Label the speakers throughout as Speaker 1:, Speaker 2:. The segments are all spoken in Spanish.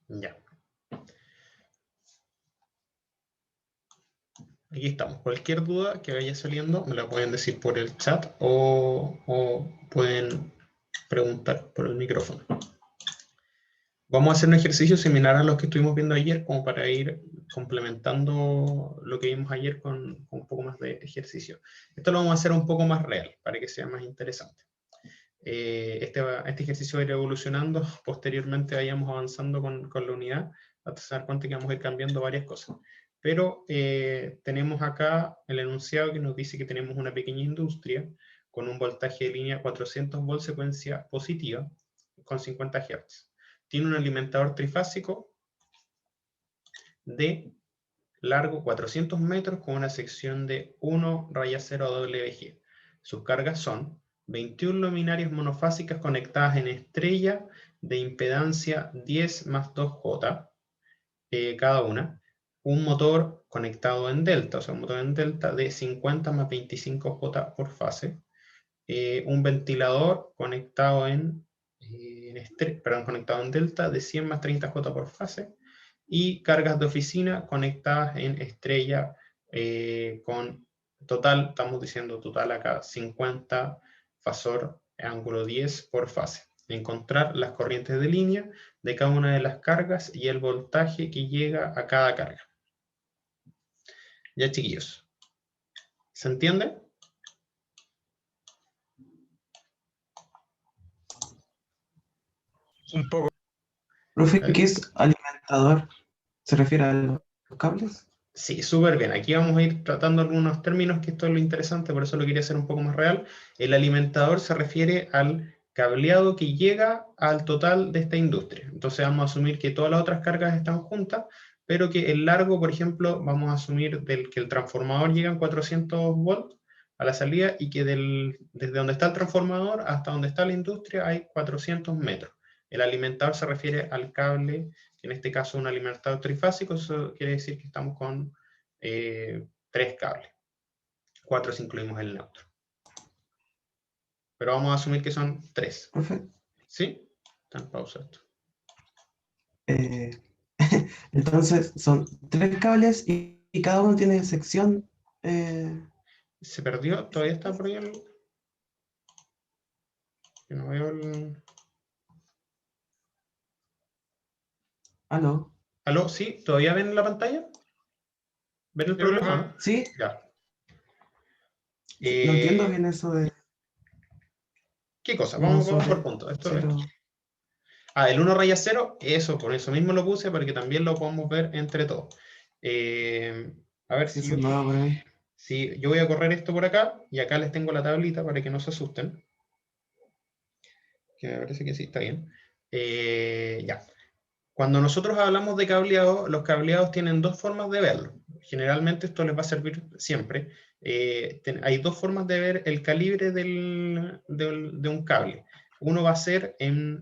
Speaker 1: Ya. Aquí estamos. Cualquier duda que vaya saliendo me la pueden decir por el chat o pueden preguntar por el micrófono. Vamos a hacer un ejercicio similar a los que estuvimos viendo ayer, como para ir complementando lo que vimos ayer con un poco más de ejercicio. Esto lo vamos a hacer un poco más real, para que sea más interesante. Este ejercicio va a ir evolucionando, posteriormente vayamos avanzando con la unidad, hasta dar cuenta que vamos a ir cambiando varias cosas. Pero tenemos acá el enunciado que nos dice que tenemos una pequeña industria con un voltaje de línea 400 volts secuencia positiva con 50 Hz. Tiene un alimentador trifásico de largo 400 metros con una sección de 1/0 WG. Sus cargas son 21 luminarias monofásicas conectadas en estrella de impedancia 10 más 2J cada una. Un motor conectado en delta, o sea, un motor en delta de 50 más 25J por fase. Un ventilador conectado conectado en delta de 100 más 30J por fase. Y cargas de oficina conectadas en estrella con total, estamos diciendo total acá, 50 fasor ángulo 10 por fase. Encontrar las corrientes de línea de cada una de las cargas y el voltaje que llega a cada carga. Ya, chiquillos. ¿Se entiende?
Speaker 2: Un poco.
Speaker 3: Profe, ¿qué es alimentador? ¿Se refiere a los cables?
Speaker 1: Sí, súper bien. Aquí vamos a ir tratando algunos términos, que esto es lo interesante, por eso lo quería hacer un poco más real. El alimentador se refiere al cableado que llega al total de esta industria. Entonces vamos a asumir que todas las otras cargas están juntas, pero que el largo, por ejemplo, vamos a asumir que el transformador llega en 400 volts a la salida y que desde donde está el transformador hasta donde está la industria hay 400 metros. El alimentador se refiere al cable, que en este caso es un alimentador trifásico. Eso quiere decir que estamos con 3 cables. 4 si incluimos el neutro. Pero vamos a asumir que son 3.
Speaker 3: Profe,
Speaker 1: ¿Sí? Está en pausa esto.
Speaker 3: entonces son 3 cables y cada uno tiene sección.
Speaker 1: ¿Se perdió? ¿Todavía está por ahí el...? Que no veo el...
Speaker 3: ¿Aló?
Speaker 1: ¿Aló? ¿Sí? ¿Todavía ven la pantalla? ¿Ven el problema, no?
Speaker 3: ¿Sí?
Speaker 1: Ya.
Speaker 3: No entiendo bien eso de
Speaker 1: ¿Qué cosa?
Speaker 3: 1
Speaker 1: Vamos
Speaker 3: sobre
Speaker 1: por puntos. Esto
Speaker 3: 0.
Speaker 1: el 1/0, eso, por eso mismo lo puse, para que también lo podamos ver entre todos. A ver
Speaker 3: Sí,
Speaker 1: si
Speaker 3: eso es nuevo para mí.
Speaker 1: si yo voy a correr esto por acá, y acá les tengo la tablita para que no se asusten. Que me parece que sí, está bien. Ya. Cuando nosotros hablamos de cableado, los cableados tienen 2 formas de verlo. Generalmente esto les va a servir siempre. Hay 2 formas de ver el calibre de un cable. Uno va a ser en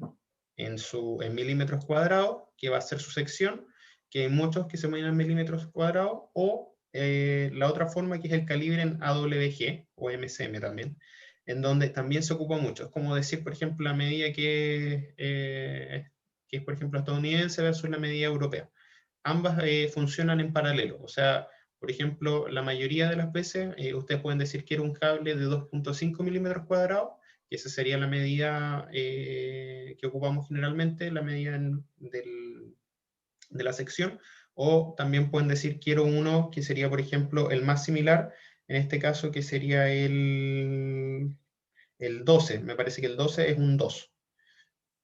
Speaker 1: milímetros cuadrados, que va a ser su sección, que hay muchos que se miden en milímetros cuadrados, o la otra forma, que es el calibre en AWG o MCM también, en donde también se ocupa mucho. Es como decir, por ejemplo, la medida que es, por ejemplo, estadounidense versus la medida europea. Ambas funcionan en paralelo. O sea, por ejemplo, la mayoría de las veces ustedes pueden decir que era un cable de 2.5 milímetros cuadrados, que esa sería la medida que ocupamos generalmente, la medida de la sección, o también pueden decir quiero uno que sería, por ejemplo, el más similar, en este caso, que sería el 12. Me parece que el 12 es un 2.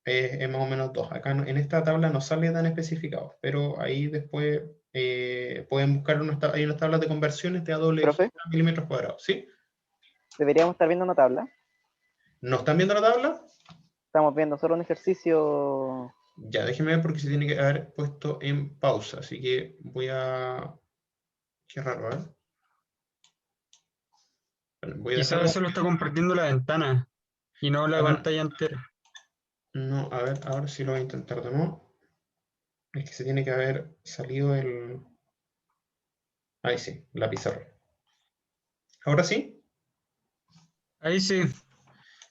Speaker 1: Es más o menos 2. Acá en esta tabla no sale tan especificado, pero ahí después pueden buscar hay unas tablas de conversiones de AWG
Speaker 4: ¿Profe?
Speaker 1: a milímetros cuadrados. ¿Sí?
Speaker 4: Deberíamos estar viendo una tabla.
Speaker 1: ¿No están viendo la tabla?
Speaker 4: Estamos viendo solo un ejercicio.
Speaker 1: Ya, déjenme ver, porque se tiene que haber puesto en pausa, así que voy a... Qué raro, a ver. Bueno, voy a
Speaker 2: Quizás
Speaker 1: dejarlo...
Speaker 2: solo está compartiendo la ventana y no la pantalla entera.
Speaker 1: No, a ver, ahora sí lo voy a intentar de nuevo. Es que se tiene que haber salido el... Ahí sí, la pizarra. ¿Ahora sí?
Speaker 2: Ahí sí.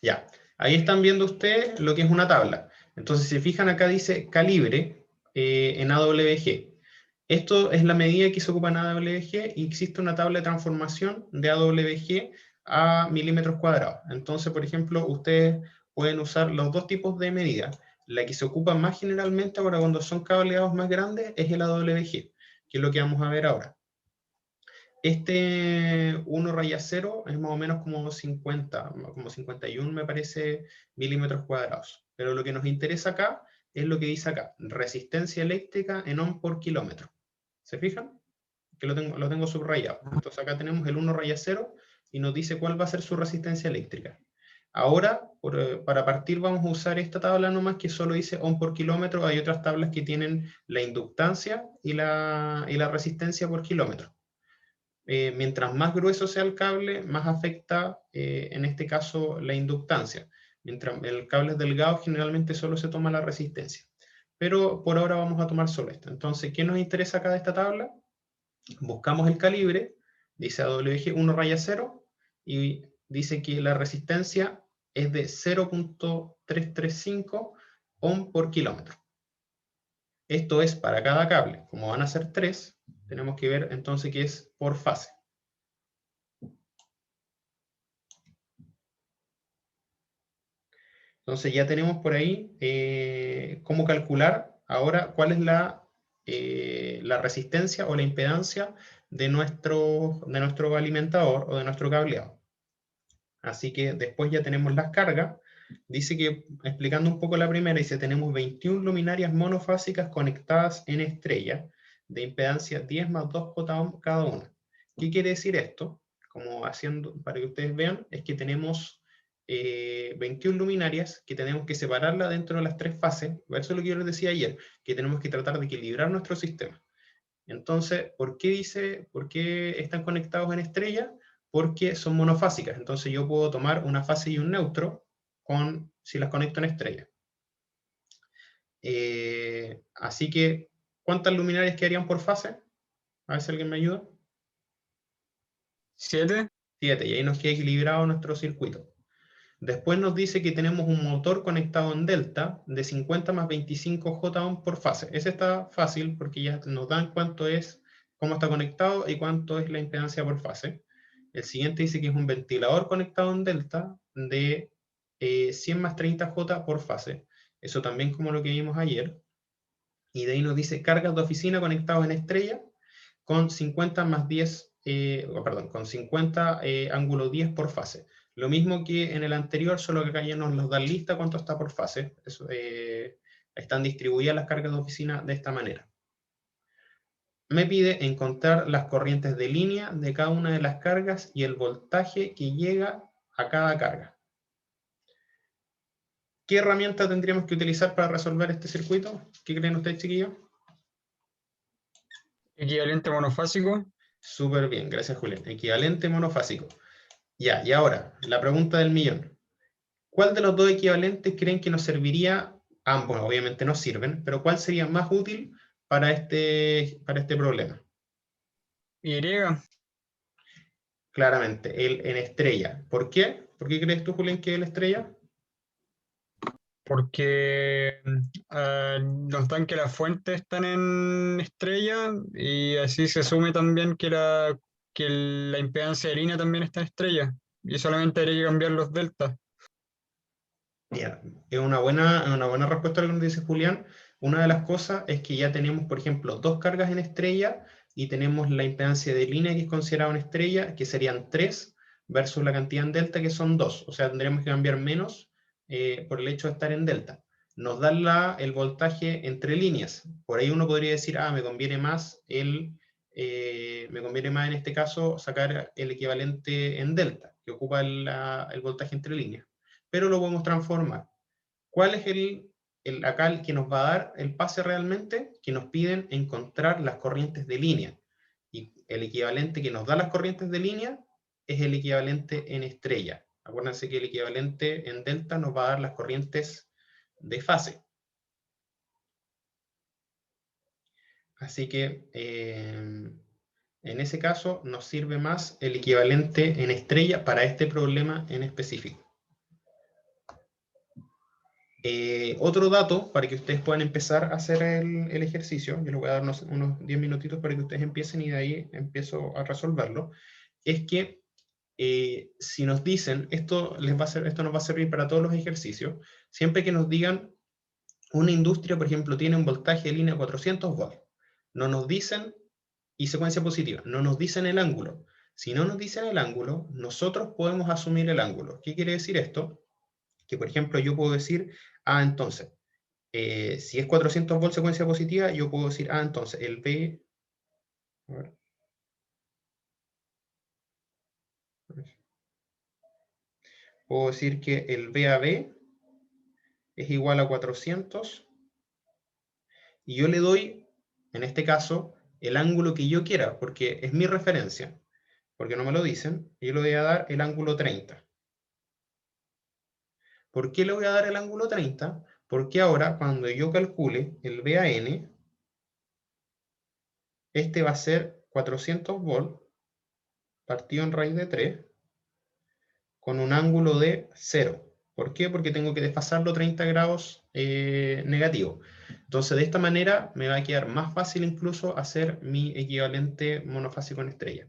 Speaker 1: Ya. Ahí están viendo ustedes lo que es una tabla. Entonces, si se fijan, acá dice calibre, en AWG. Esto es la medida que se ocupa en AWG y existe una tabla de transformación de AWG a milímetros cuadrados. Entonces, por ejemplo, ustedes pueden usar los dos tipos de medida. La que se ocupa más generalmente ahora cuando son cableados más grandes es el AWG, que es lo que vamos a ver ahora. Este 1/0 es más o menos como 50, como 51 me parece milímetros cuadrados. Pero lo que nos interesa acá es lo que dice acá, resistencia eléctrica en ohm por kilómetro. ¿Se fijan? Que lo tengo subrayado. Entonces acá tenemos el 1/0 y nos dice cuál va a ser su resistencia eléctrica. Ahora, para partir vamos a usar esta tabla nomás que solo dice ohm por kilómetro. Hay otras tablas que tienen la inductancia y la resistencia por kilómetro. Mientras más grueso sea el cable, más afecta, en este caso, la inductancia. Mientras el cable es delgado, generalmente solo se toma la resistencia. Pero por ahora vamos a tomar solo esto. Entonces, ¿qué nos interesa acá de esta tabla? Buscamos el calibre, dice AWG 1/0, y dice que la resistencia es de 0.335 ohm por kilómetro. Esto es para cada cable. Como van a ser 3, tenemos que ver entonces que es por fase. Entonces ya tenemos por ahí cómo calcular ahora cuál es la resistencia o la impedancia de nuestro alimentador o de nuestro cableado. Así que después ya tenemos las cargas. Dice que, explicando un poco la primera, dice tenemos 21 luminarias monofásicas conectadas en estrella de impedancia 10 más 2 J cada una. ¿Qué quiere decir esto? Como haciendo, para que ustedes vean, es que tenemos 21 luminarias que tenemos que separarla dentro de las tres fases. Eso es lo que yo les decía ayer, que tenemos que tratar de equilibrar nuestro sistema. Entonces, ¿por qué están conectados en estrella? Porque son monofásicas. Entonces yo puedo tomar una fase y un neutro si las conecto en estrella. Así que, ¿cuántas luminarias quedarían por fase? A ver si alguien me ayuda.
Speaker 2: 7.
Speaker 1: 7, y ahí nos queda equilibrado nuestro circuito. Después nos dice que tenemos un motor conectado en delta de 50 más 25 J ohm por fase. Ese está fácil porque ya nos dan cómo está conectado y cuánto es la impedancia por fase. El siguiente dice que es un ventilador conectado en delta de 100 más 30 J por fase. Eso también como lo que vimos ayer. Y de ahí nos dice cargas de oficina conectados en estrella con 50 más 10, con 50 ángulo 10 por fase. Lo mismo que en el anterior, solo que acá ya nos dan lista cuánto está por fase. Están distribuidas las cargas de oficina de esta manera. Me pide encontrar las corrientes de línea de cada una de las cargas y el voltaje que llega a cada carga. ¿Qué herramienta tendríamos que utilizar para resolver este circuito? ¿Qué creen ustedes, chiquillos?
Speaker 2: Equivalente monofásico.
Speaker 1: Súper bien, gracias, Julián. Equivalente monofásico. Ya, y ahora, la pregunta del millón. ¿Cuál de los dos equivalentes creen que nos serviría? Ambos obviamente nos sirven, pero ¿cuál sería más útil para este problema?
Speaker 2: Y.
Speaker 1: Claramente, el en estrella. ¿Por qué? ¿Por qué crees tú, Julián, que es el estrella?
Speaker 2: Porque nos dan que las fuentes están en estrella y así se asume también que la impedancia de línea también está en estrella y solamente habría que cambiar los deltas.
Speaker 1: Mira, es una buena respuesta a lo que nos dice Julián. Una de las cosas es que ya tenemos, por ejemplo, dos cargas en estrella y tenemos la impedancia de línea que es considerada una estrella, que serían 3, versus la cantidad en delta, que son 2. O sea, tendríamos que cambiar menos por el hecho de estar en delta. Nos da el voltaje entre líneas. Por ahí uno podría decir, me conviene más en este caso sacar el equivalente en delta, que ocupa el voltaje entre líneas. Pero lo podemos transformar. ¿Cuál es acá el que nos va a dar el pase realmente? Que nos piden encontrar las corrientes de línea. Y el equivalente que nos da las corrientes de línea es el equivalente en estrella. Acuérdense que el equivalente en delta nos va a dar las corrientes de fase. Así que en ese caso nos sirve más el equivalente en estrella para este problema en específico. Otro dato para que ustedes puedan empezar a hacer el ejercicio, yo les voy a dar unos 10 minutitos para que ustedes empiecen y de ahí empiezo a resolverlo, es que si nos dicen, esto nos va a servir para todos los ejercicios, siempre que nos digan una industria, por ejemplo, tiene un voltaje de línea 400 volts, no nos dicen, y secuencia positiva, no nos dicen el ángulo. Si no nos dicen el ángulo, nosotros podemos asumir el ángulo. ¿Qué quiere decir esto? Que, por ejemplo, yo puedo decir, entonces, si es 400 volts secuencia positiva, yo puedo decir, entonces, el V... A ver. Puedo decir que el VAB es igual a 400, y yo le doy, en este caso, el ángulo que yo quiera, porque es mi referencia, porque no me lo dicen, y yo le voy a dar el ángulo 30. ¿Por qué le voy a dar el ángulo 30? Porque ahora, cuando yo calcule el VAN, este va a ser 400 volts partido en raíz de 3 con un ángulo de 0. ¿Por qué? Porque tengo que desfasarlo 30 grados negativo. Entonces, de esta manera me va a quedar más fácil incluso hacer mi equivalente monofásico en estrella.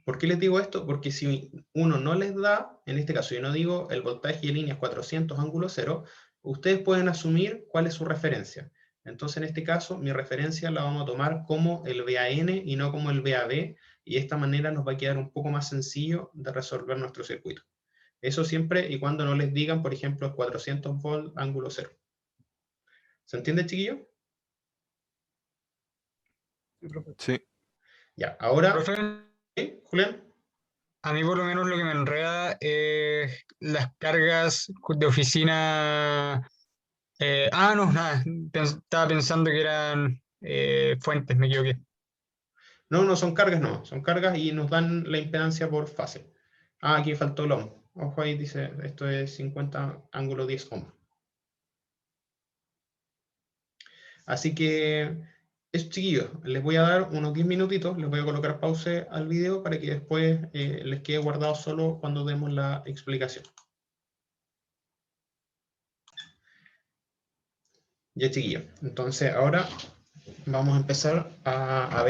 Speaker 1: ¿Por qué les digo esto? Porque si uno no les da, en este caso yo no digo el voltaje de línea es 400 ángulo 0, ustedes pueden asumir cuál es su referencia. Entonces en este caso mi referencia la vamos a tomar como el VAN y no como el VAB, y de esta manera nos va a quedar un poco más sencillo de resolver nuestro circuito. Eso siempre y cuando no les digan, por ejemplo, 400 volt ángulo 0. ¿Se entiende, chiquillo?
Speaker 5: Sí.
Speaker 1: Ya, ahora...
Speaker 2: Profe,
Speaker 1: ¿Sí, Julián?
Speaker 2: a mí por lo menos lo que me enreda es las cargas de oficina. No, nada, estaba pensando que eran fuentes, me equivoqué.
Speaker 1: No, no son cargas, no. Son cargas y nos dan la impedancia por fase. Aquí faltó el ohm. Ojo ahí, dice, esto es 50 ángulo 10 ohm. Así que, eso, chiquillos, les voy a dar unos 10 minutitos, les voy a colocar pause al video para que después les quede guardado solo cuando demos la explicación. Ya, chiquillos. Entonces, ahora vamos a empezar a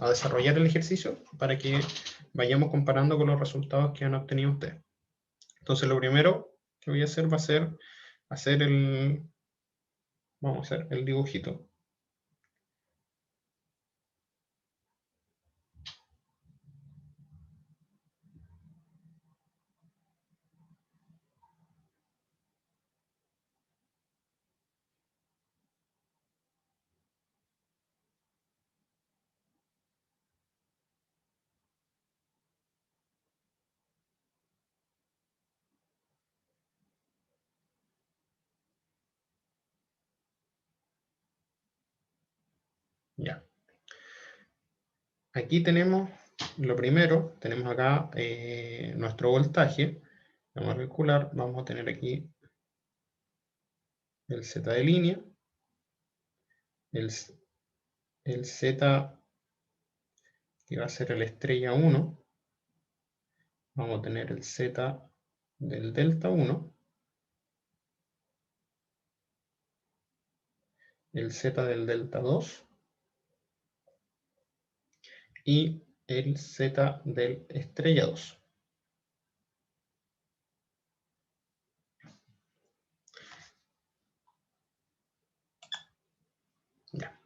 Speaker 1: desarrollar el ejercicio para que vayamos comparando con los resultados que han obtenido ustedes. Entonces, lo primero que voy a hacer va a ser vamos a hacer el dibujito. Ya. Aquí tenemos, lo primero, tenemos acá nuestro voltaje. Vamos a calcular, vamos a tener aquí el Z de línea, el Z que va a ser el estrella 1, vamos a tener el Z del delta 1, el Z del delta 2 y el Z del estrella 2. Ya.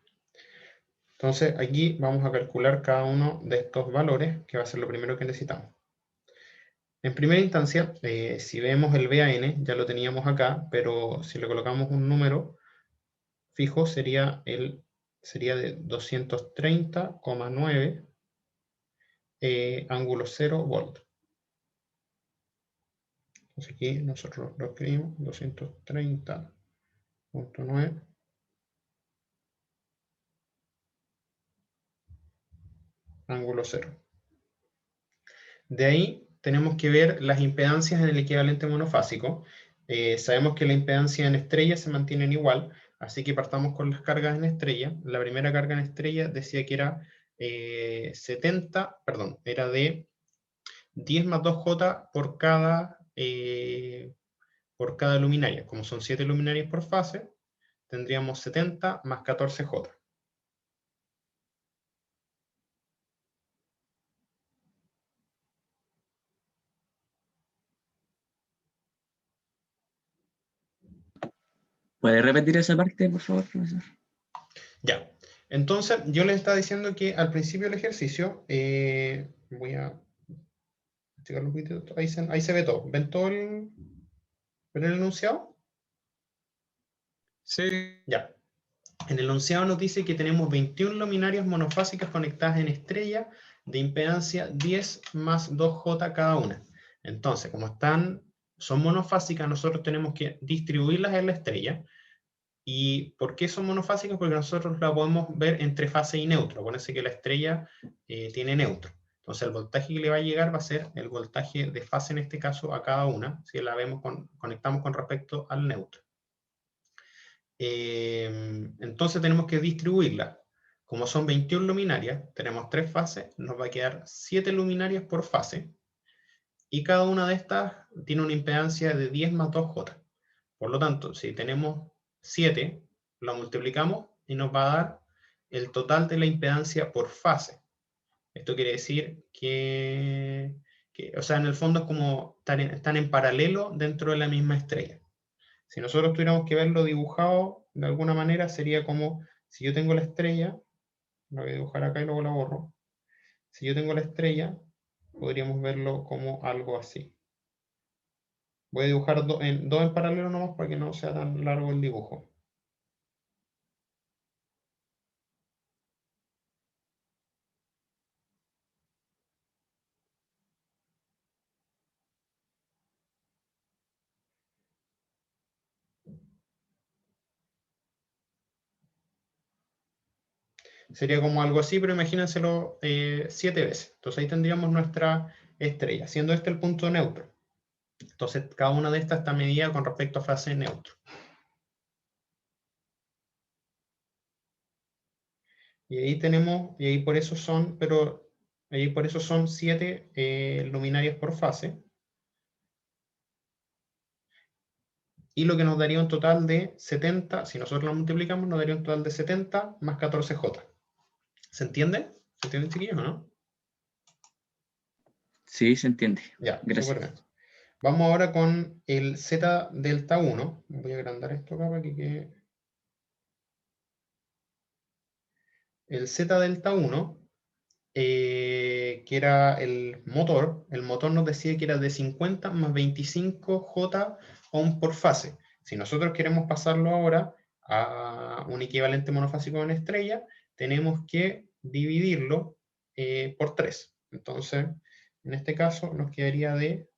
Speaker 1: Entonces aquí vamos a calcular cada uno de estos valores, que va a ser lo primero que necesitamos. En primera instancia, si vemos el VAN, ya lo teníamos acá, pero si le colocamos un número fijo sería de 230,9 ángulo 0 volt. Entonces aquí nosotros lo escribimos 230,9 ángulo 0. De ahí tenemos que ver las impedancias en el equivalente monofásico. Sabemos que la impedancia en estrella se mantienen igual, así que partamos con las cargas en estrella. La primera carga en estrella decía que era era de 10 más 2J por cada por cada luminaria. Como son 7 luminarias por fase, tendríamos 70 más 14J.
Speaker 5: ¿Puede repetir esa parte, por favor, profesor?
Speaker 1: Ya. Entonces, yo les estaba diciendo que al principio del ejercicio, voy a checarlo un poquito, ahí se ve todo. ¿Ven todo ven el enunciado?
Speaker 2: Sí,
Speaker 1: Ya. En el enunciado nos dice que tenemos 21 luminarias monofásicas conectadas en estrella de impedancia 10 más 2J cada una. Entonces, como son monofásicas, nosotros tenemos que distribuirlas en la estrella. ¿Y por qué son monofásicas? Porque nosotros la podemos ver entre fase y neutro. Acuérdense que la estrella tiene neutro. Entonces el voltaje que le va a llegar va a ser el voltaje de fase, en este caso, a cada una, si la vemos conectamos con respecto al neutro. Entonces tenemos que distribuirla. Como son 21 luminarias, tenemos 3 fases, nos va a quedar 7 luminarias por fase, y cada una de estas tiene una impedancia de 10 más 2J. Por lo tanto, si tenemos 7, lo multiplicamos y nos va a dar el total de la impedancia por fase. Esto quiere decir o sea, en el fondo es como están en paralelo dentro de la misma estrella. Si nosotros tuviéramos que verlo dibujado de alguna manera, sería como, si yo tengo la estrella, lo voy a dibujar acá y luego la borro. Si yo tengo la estrella, podríamos verlo como algo así. Voy a dibujar dos en paralelo nomás para que no sea tan largo el dibujo. Sería como algo así, pero imagínenselo 7 veces. Entonces ahí tendríamos nuestra estrella, siendo este el punto neutro. Entonces cada una de estas está medida con respecto a fase neutro. Y ahí tenemos, y ahí por eso son, ahí por eso son 7 luminarias por fase. Y lo que nos daría un total de 70, si nosotros lo multiplicamos, nos daría un total de 70 más 14J. ¿Se entiende? ¿Se entiende, chiquillos, o no?
Speaker 5: Sí, se entiende.
Speaker 1: Ya,
Speaker 5: Gracias.
Speaker 1: súper bien. Vamos ahora con el Z delta 1. Voy a agrandar esto acá para que quede. El Z delta 1, que era el motor nos decía que era de 50 más 25J ohm por fase. Si nosotros queremos pasarlo ahora a un equivalente monofásico en estrella, tenemos que dividirlo por 3. Entonces, en este caso nos quedaría de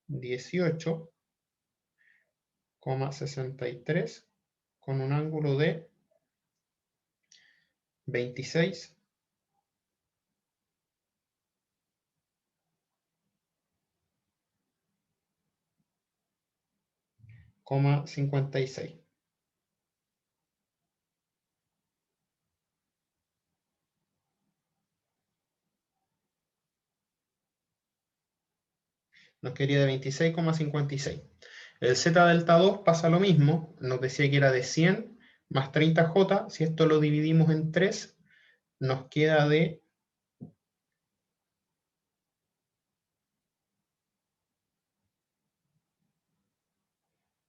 Speaker 1: 18,63 con un ángulo de 26,56. Nos quedaría de 26,56. El Z delta 2 pasa lo mismo, nos decía que era de 100 más 30J, si esto lo dividimos en 3, nos queda de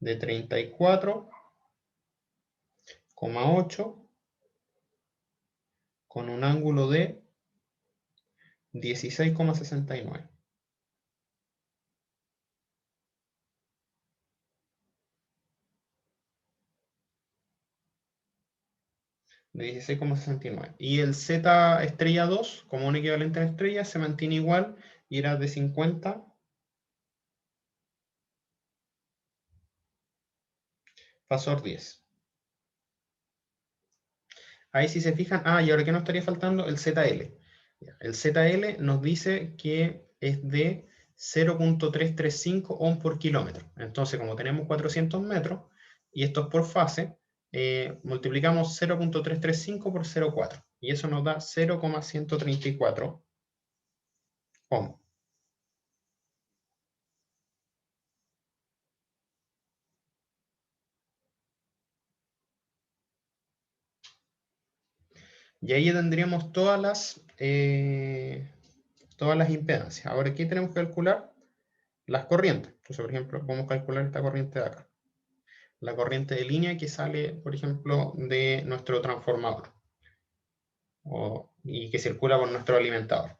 Speaker 1: 34,8 con un ángulo de 16,69. De 16,69. Y el Z estrella 2, como un equivalente a estrella, se mantiene igual y era de 50 Fasor 10. Ahí si se fijan, y ahora que nos estaría faltando el ZL. El ZL nos dice que es de 0,335 ohm por kilómetro. Entonces, como tenemos 400 metros, y esto es por fase, multiplicamos 0,335 por 0,4. Y eso nos da 0,134 ohm. Y ahí ya tendríamos todas las impedancias. Ahora, ¿qué tenemos que calcular? Las corrientes. Entonces, por ejemplo, vamos a calcular esta corriente de acá. La corriente de línea que sale, por ejemplo, de nuestro transformador. Y que circula por nuestro alimentador.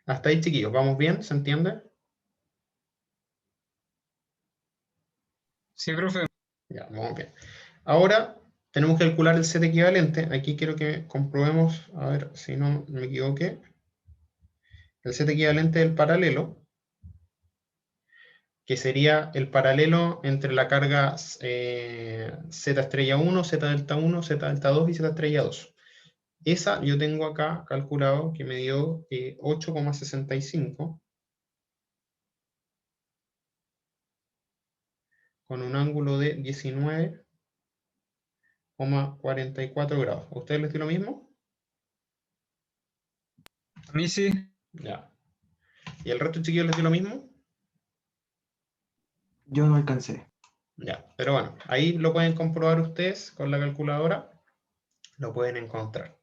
Speaker 1: Hasta ahí, chiquillos. ¿Vamos bien? ¿Se entiende?
Speaker 2: Sí, profe.
Speaker 1: Ya, vamos bien. Ahora tenemos que calcular el set equivalente. Aquí quiero que comprobemos, a ver si no me equivoqué. El set equivalente del paralelo, que sería el paralelo entre la carga Z estrella 1, Z delta 1, Z delta 2 y Z estrella 2. Esa yo tengo acá calculado que me dio 8,65 con un ángulo de 19,44 grados. ¿A ustedes les dio lo mismo?
Speaker 2: A mí sí.
Speaker 1: Ya. ¿Y el resto, chiquillos, les dio lo mismo?
Speaker 3: Yo no alcancé.
Speaker 1: Ya, pero bueno, ahí lo pueden comprobar ustedes con la calculadora, lo pueden encontrar.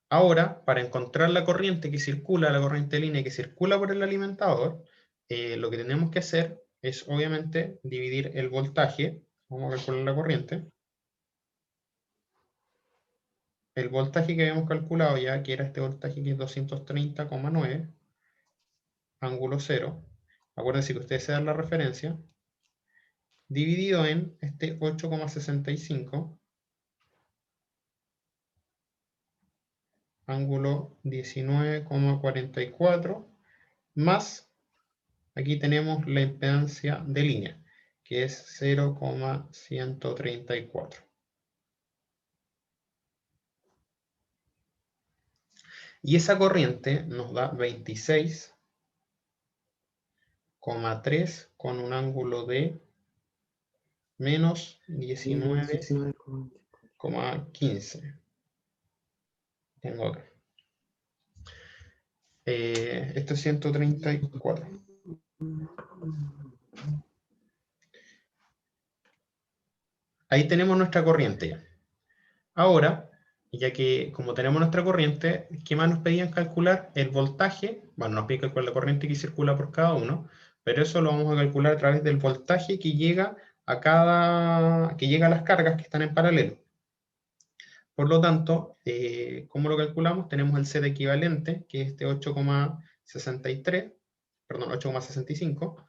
Speaker 1: Ahora, para encontrar la corriente que circula, la corriente de línea que circula por el alimentador, lo que tenemos que hacer es, obviamente, dividir el voltaje. Vamos a calcular la corriente. El voltaje que habíamos calculado ya, que era este voltaje que es 230,9, ángulo 0. Acuérdense que ustedes se dan la referencia. Dividido en este 8,65, ángulo 19,44, más, aquí tenemos la impedancia de línea, que es 0,134. Y esa corriente nos da 26,3 con un ángulo de menos 19,15. Tengo acá. Esto es 134. Ahí tenemos nuestra corriente ya. Ahora, ya que como tenemos nuestra corriente, ¿qué más nos pedían calcular? El voltaje. Bueno, nos piden calcular la corriente que circula por cada uno, pero eso lo vamos a calcular a través del voltaje que llega a las cargas que están en paralelo. Por lo tanto, ¿cómo lo calculamos? Tenemos el Z equivalente, que es este 8,65,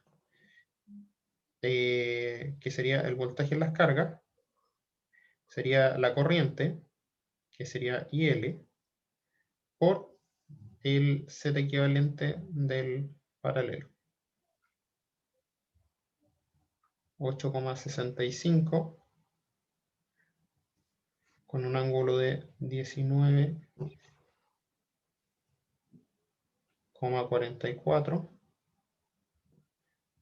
Speaker 1: que sería el voltaje en las cargas, sería la corriente, que sería IL, por el Z equivalente del paralelo. 8,65 con un ángulo de 19,44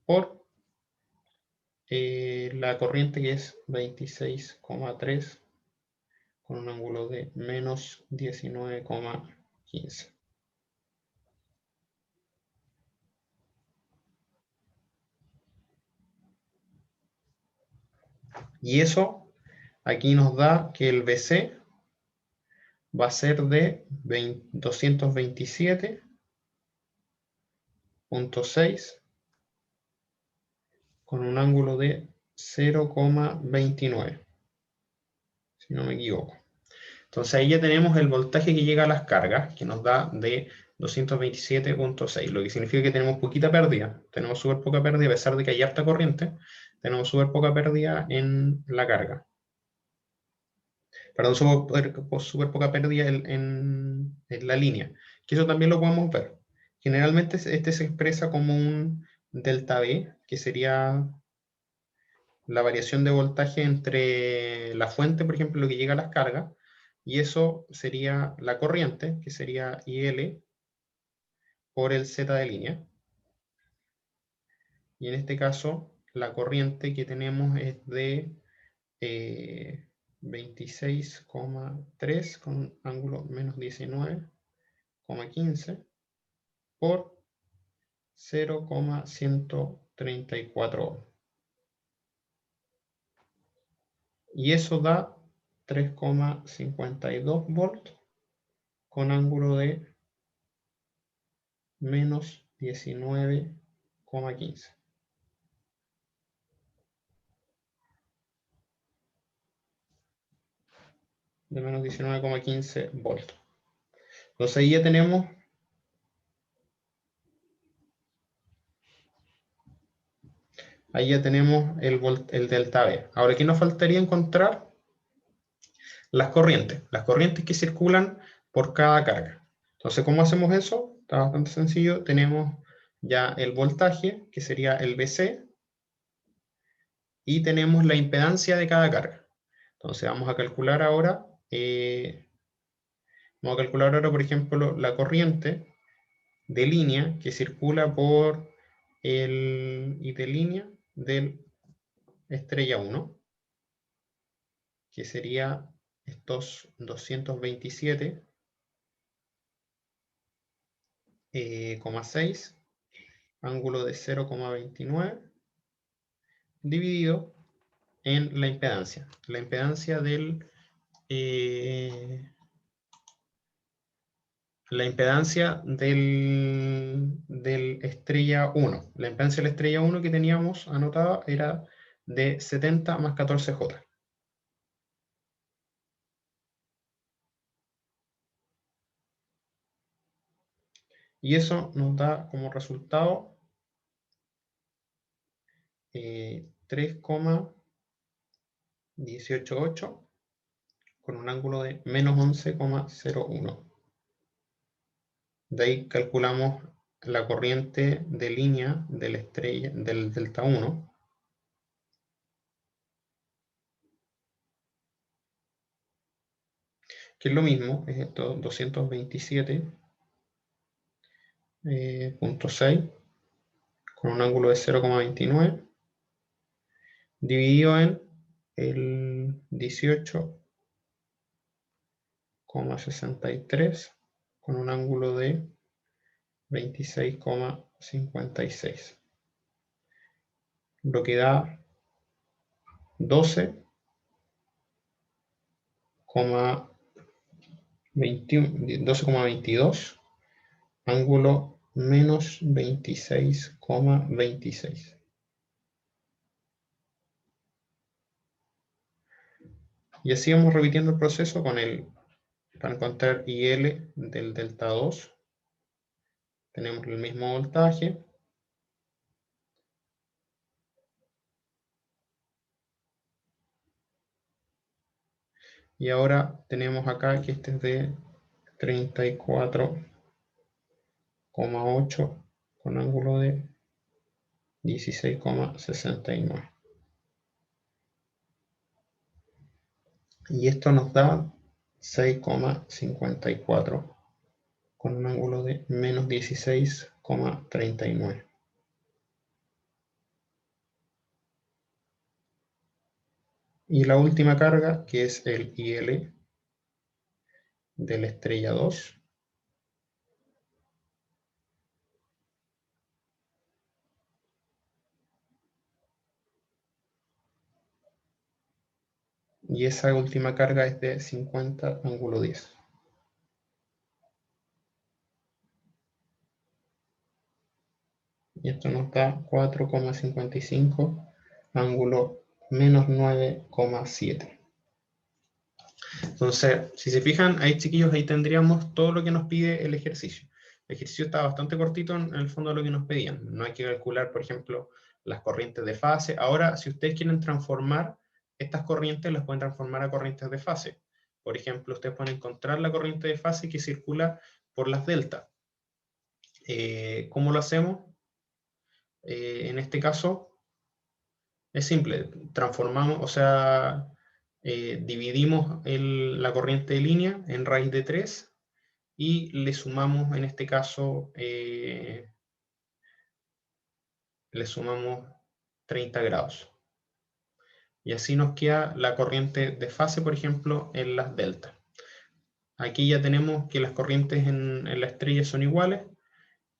Speaker 1: por la corriente, que es 26,3 con un ángulo de menos 19,15. Y eso aquí nos da que el BC va a ser de 227,6 con un ángulo de 0,29, si no me equivoco. Entonces ahí ya tenemos el voltaje que llega a las cargas, que nos da de 227,6, lo que significa que tenemos poquita pérdida. Tenemos súper poca pérdida, a pesar de que hay harta corriente, tenemos súper poca pérdida en la carga. Perdón, súper poca pérdida en la línea, que eso también lo podemos ver. Generalmente este se expresa como un delta V, que sería la variación de voltaje entre la fuente, por ejemplo, lo que llega a las cargas, y eso sería la corriente, que sería IL por el Z de línea. Y en este caso, la corriente que tenemos es de 26,3 con un ángulo menos 19,15 por 0,134. Y eso da 3,52 volts con ángulo de menos 19,15. De menos 19,15 volts. Entonces ahí ya tenemos el delta V. Ahora aquí nos faltaría encontrar las corrientes que circulan por cada carga. Entonces, ¿cómo hacemos eso? Está bastante sencillo. Tenemos ya el voltaje, que sería el VC, y tenemos la impedancia de cada carga. Entonces, vamos a calcular ahora, por ejemplo, la corriente de línea que circula por y de línea del estrella 1, que sería estos 227,6, ángulo de 0,29, dividido en la impedancia. La impedancia del estrella 1. La impedancia de la estrella 1 que teníamos anotada era de 70 más 14J. Y eso nos da como resultado 3,188 con un ángulo de menos 11,01. De ahí calculamos la corriente de línea de la estrella, del delta 1. Que es lo mismo, es esto, 227,6 con un ángulo de 0,29 dividido en el 18,63 con un ángulo de 26,56, lo que da 12,22, ángulo menos 26,26. Y así vamos repitiendo el proceso para encontrar IL del delta 2. Tenemos el mismo voltaje. Y ahora tenemos acá que este es de 34,8 con ángulo de 16,69. Y esto nos da 6,54 con un ángulo de menos 16,39. Y la última carga, que es el IL de la estrella 2. Y esa última carga es de 50 ángulo 10. Y esto nos da 4,55 ángulo menos 9,7. Entonces, si se fijan, ahí chiquillos, ahí tendríamos todo lo que nos pide el ejercicio. El ejercicio está bastante cortito en el fondo de lo que nos pedían. No hay que calcular, por ejemplo, las corrientes de fase. Ahora, si ustedes quieren transformar estas corrientes, las pueden transformar a corrientes de fase. Por ejemplo, ustedes pueden encontrar la corriente de fase que circula por las deltas. ¿Cómo lo hacemos? En este caso, es simple. Transformamos, o sea, dividimos la corriente de línea en raíz de 3 y le sumamos, en este caso, le sumamos 30 grados. Y así nos queda la corriente de fase, por ejemplo, en las deltas. Aquí ya tenemos que las corrientes en la estrella son iguales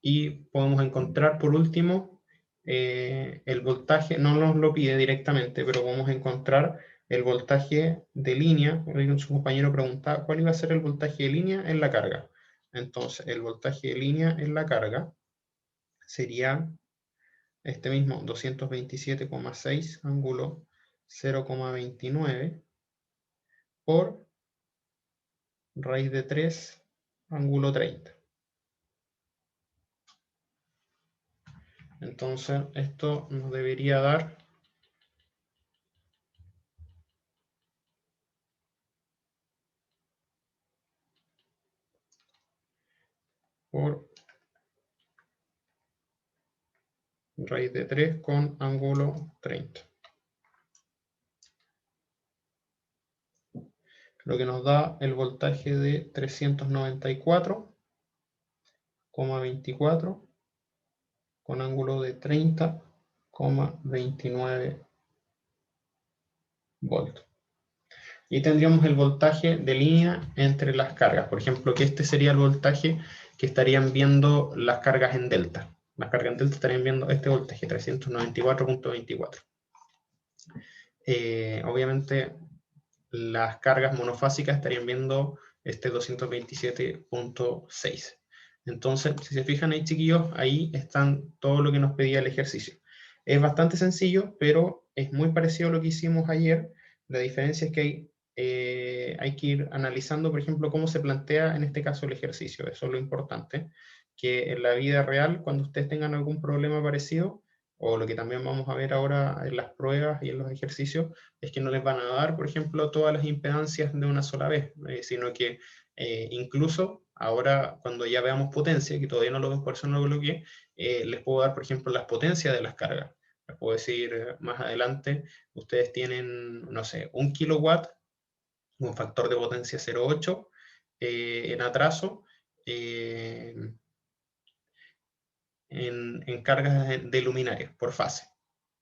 Speaker 1: y podemos encontrar, por último, el voltaje. No nos lo pide directamente, pero podemos encontrar el voltaje de línea. Su compañero preguntaba cuál iba a ser el voltaje de línea en la carga. Entonces, el voltaje de línea en la carga sería este mismo 227,6 ángulo 0,29 por raíz de 3 ángulo 30. Entonces, esto nos debería dar por raíz de 3 con ángulo 30. Lo que nos da el voltaje de 394,24 con ángulo de 30,29 voltios. Y tendríamos el voltaje de línea entre las cargas. Por ejemplo, que este sería el voltaje que estarían viendo las cargas en delta. Las cargas en delta estarían viendo este voltaje, 394,24. Obviamente, las cargas monofásicas estarían viendo este 227,6. Entonces, si se fijan ahí, chiquillos, ahí están todo lo que nos pedía el ejercicio. Es bastante sencillo, pero es muy parecido a lo que hicimos ayer. La diferencia es que hay que ir analizando, por ejemplo, cómo se plantea en este caso el ejercicio. Eso es lo importante, que en la vida real, cuando ustedes tengan algún problema parecido, o lo que también vamos a ver ahora en las pruebas y en los ejercicios, es que no les van a dar, por ejemplo, todas las impedancias de una sola vez, sino que incluso ahora, cuando ya veamos potencia, que todavía no lo vemos, por eso no lo coloqué, les puedo dar, por ejemplo, las potencias de las cargas. Les puedo decir más adelante, ustedes tienen, no sé, 1 kilowatt, un factor de potencia 0,8 en atraso, en cargas de luminarias por fase.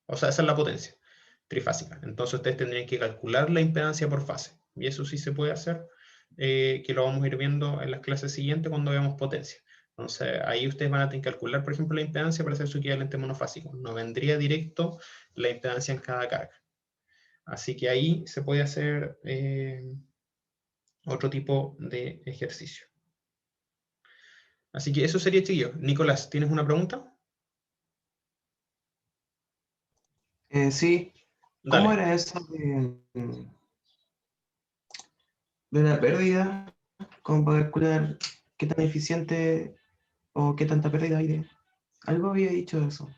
Speaker 1: O sea, esa es la potencia trifásica. Entonces ustedes tendrían que calcular la impedancia por fase. Y eso sí se puede hacer, que lo vamos a ir viendo en las clases siguientes cuando veamos potencia. Entonces ahí ustedes van a tener que calcular, por ejemplo, la impedancia para hacer su equivalente monofásico. No vendría directo la impedancia en cada carga. Así que ahí se puede hacer otro tipo de ejercicio. Así que eso sería, chiquillos. Nicolás, ¿tienes una pregunta?
Speaker 3: Sí, ¿cómo
Speaker 1: Dale.
Speaker 3: era eso de la pérdida? ¿Cómo para calcular qué tan eficiente o qué tanta pérdida hay de... Algo había dicho eso.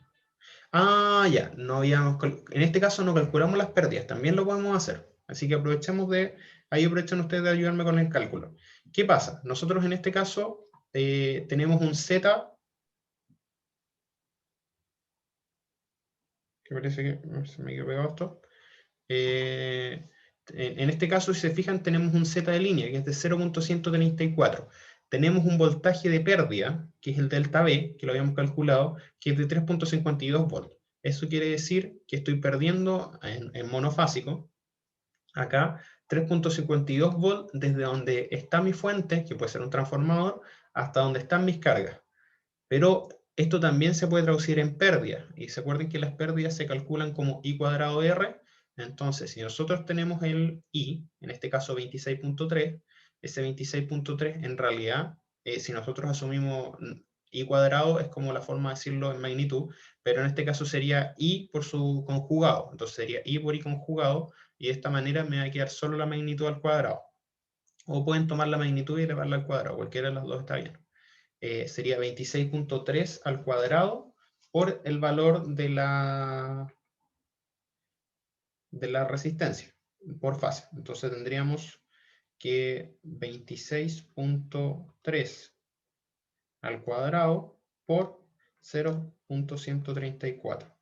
Speaker 1: Ah, ya, no habíamos en este caso no calculamos las pérdidas, también lo podemos hacer. Así que aprovechemos ahí aprovechan ustedes de ayudarme con el cálculo. ¿Qué pasa? Nosotros en este caso tenemos un Z, que parece que se me quedó pegado esto. En este caso, si se fijan, tenemos un Z de línea, que es de 0,134. Tenemos un voltaje de pérdida, que es el delta V, que lo habíamos calculado, que es de 3,52 volts. Eso quiere decir que estoy perdiendo en monofásico, acá, 3,52 volts desde donde está mi fuente, que puede ser un transformador, hasta donde están mis cargas. Pero esto también se puede traducir en pérdida. Y se acuerden que las pérdidas se calculan como I cuadrado de R. Entonces, si nosotros tenemos el I, en este caso 26,3, ese 26,3 en realidad, si nosotros asumimos I cuadrado, es como la forma de decirlo en magnitud, pero en este caso sería I por su conjugado. Entonces sería I por I conjugado, y de esta manera me va a quedar solo la magnitud al cuadrado. O pueden tomar la magnitud y elevarla al cuadrado, cualquiera de las dos está bien. Sería 26,3 al cuadrado por el valor de la resistencia por fase. Entonces tendríamos que 26,3 al cuadrado por 0,134.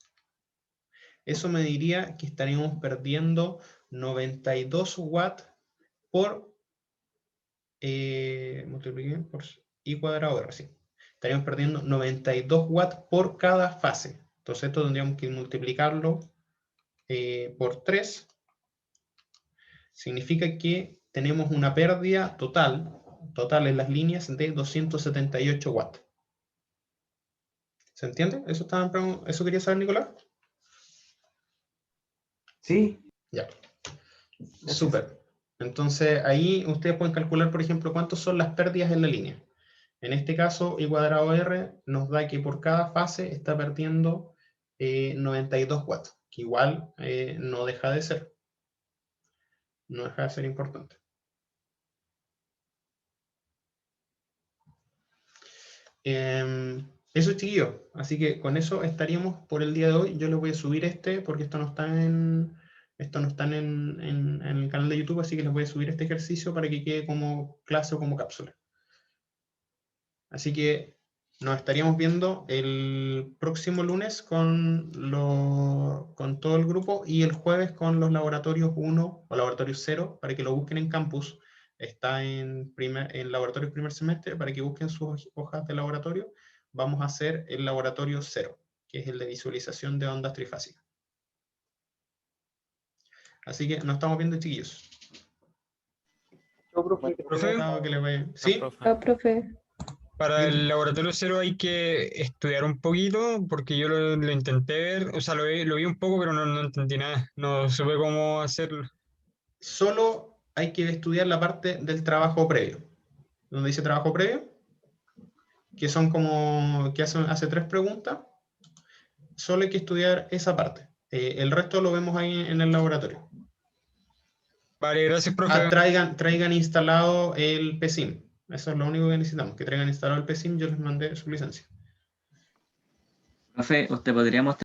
Speaker 1: Eso me diría que estaríamos perdiendo 92 watts por multipliqué por I cuadrado R, sí. Estaríamos perdiendo 92 watts por cada fase. Entonces esto tendríamos que multiplicarlo por 3. Significa que tenemos una pérdida total en las líneas de 278 watts. ¿Se entiende? ¿Eso quería saber, Nicolás?
Speaker 3: Sí.
Speaker 1: Ya.
Speaker 3: Gracias.
Speaker 1: Súper. Entonces ahí ustedes pueden calcular, por ejemplo, cuántas son las pérdidas en la línea. En este caso, I cuadrado R nos da que por cada fase está perdiendo 92 watts, que igual no deja de ser. No deja de ser importante. Eso, chiquillos. Así que con eso estaríamos por el día de hoy. Yo les voy a subir porque esto no está en el canal de YouTube, así que les voy a subir este ejercicio para que quede como clase o como cápsula. Así que nos estaríamos viendo el próximo lunes con todo el grupo y el jueves con los laboratorios 1 o laboratorios 0 para que lo busquen en campus. Está en laboratorios primer semestre para que busquen sus hojas de laboratorio. Vamos a hacer el laboratorio 0, que es el de visualización de ondas trifásicas. Así que nos estamos viendo, chiquillos.
Speaker 4: Chau, profe.
Speaker 2: Profe,
Speaker 1: Chao, que les vaya. ¿Sí?
Speaker 6: Profe.
Speaker 2: para el laboratorio 0 hay que estudiar un poquito, porque yo lo intenté ver, o sea, lo vi un poco, pero no entendí nada. No supe cómo hacerlo.
Speaker 1: Solo hay que estudiar la parte del trabajo previo. Donde dice trabajo previo, que son como que hace 3 preguntas. Solo hay que estudiar esa parte. El resto lo vemos ahí en el laboratorio.
Speaker 2: Vale, gracias, profe.
Speaker 1: Traigan instalado el PSIM. Eso es lo único que necesitamos, que traigan instalado el PSIM. Yo les mandé su licencia.
Speaker 5: Profe, usted podría mostrar